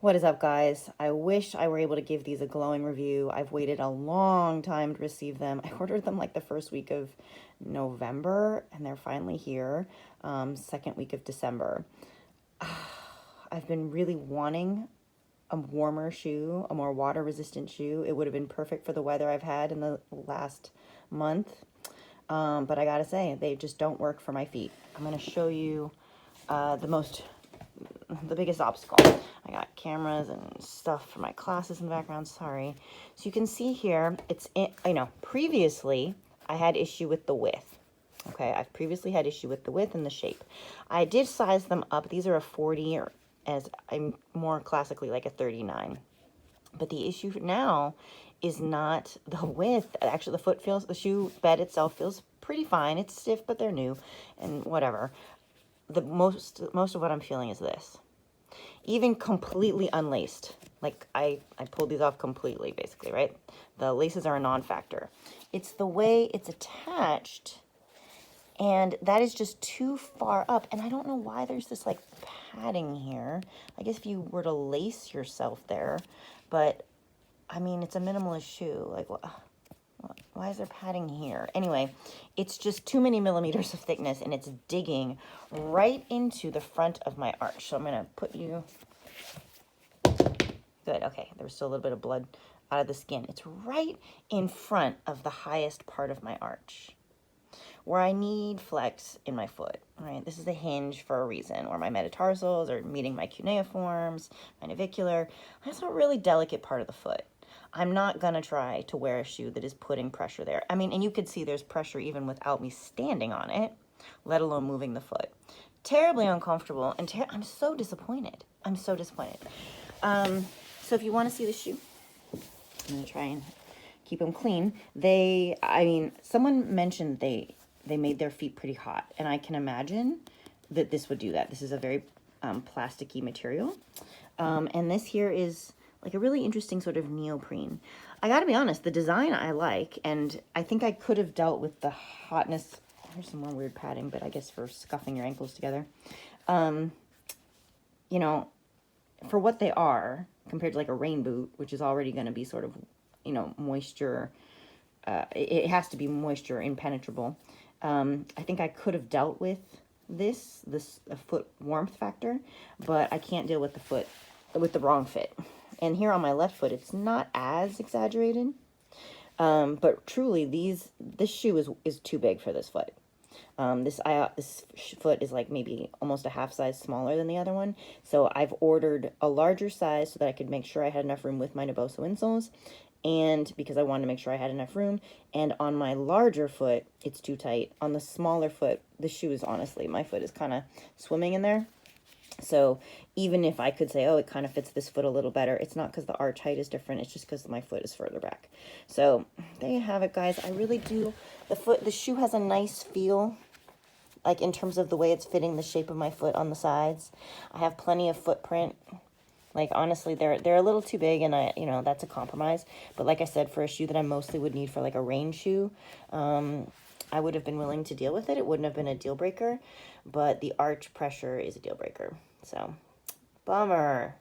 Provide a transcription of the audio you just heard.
What is up, guys? I wish I were able to give these a glowing review. I've waited a long time to receive them. I ordered them like the first week of November, and they're finally here, second week of December. I've been really wanting a warmer shoe, a more water-resistant shoe. It would have been perfect for the weather I've had in the last month. But I gotta say, they just don't work for my feet. I'm gonna show you the biggest obstacle. I got cameras and stuff for my classes in the background, sorry. So you can see here, previously I had issue with the width. Okay, I've previously had issue with the width and the shape. I did size them up. These are a 40, or as I'm more classically like a 39. But the issue now is not the width. Actually, the shoe bed itself feels pretty fine. It's stiff, but they're new and whatever. The most of what I'm feeling is this. Even completely unlaced, like I pulled these off completely, basically, right? The laces are a non-factor. It's the way it's attached, and that is just too far up. And I don't know why there's this like padding here. I guess if you were to lace yourself there, but I mean, it's a minimalist shoe. Like, what? Why is there padding here? Anyway, it's just too many millimeters of thickness, and it's digging right into the front of my arch. So I'm going to put you... Good, okay. There was still a little bit of blood out of the skin. It's right in front of the highest part of my arch, where I need flex in my foot. All right, this is a hinge for a reason, where my metatarsals are meeting my cuneiforms, my navicular. That's a really delicate part of the foot. I'm not gonna try to wear a shoe that is putting pressure there. I mean, and you could see there's pressure even without me standing on it, let alone moving the foot. Terribly uncomfortable, and I'm so disappointed. I'm so disappointed. So if you want to see the shoe, I'm gonna try and keep them clean. Someone mentioned they made their feet pretty hot, and I can imagine that this would do that. This is a very plasticky material, and this here is like a really interesting sort of neoprene. I gotta be honest, the design I like, and I think I could have dealt with the hotness. Here's some more weird padding, but I guess for scuffing your ankles together. You know, for what they are, compared to like a rain boot, which is already gonna be sort of, moisture, it has to be moisture impenetrable. I think I could have dealt with this foot warmth factor, but I can't deal with the wrong fit. And here on my left foot, it's not as exaggerated, but truly this shoe is too big for this foot. This foot is like maybe almost a half size smaller than the other one. So I've ordered a larger size so that I could make sure I had enough room with my Naboso insoles, and because I wanted to make sure I had enough room. And on my larger foot, it's too tight. On the smaller foot, the shoe is honestly, my foot is kind of swimming in there. So even if I could say, oh, it kind of fits this foot a little better, it's not because the arch height is different. It's just because my foot is further back. So there you have it, guys. I really do. The shoe has a nice feel, like in terms of the way it's fitting the shape of my foot on the sides. I have plenty of footprint. Like, honestly, they're a little too big, and that's a compromise. But like I said, for a shoe that I mostly would need for like a rain shoe, I would have been willing to deal with it. It wouldn't have been a deal breaker, but the arch pressure is a deal breaker. So, bummer.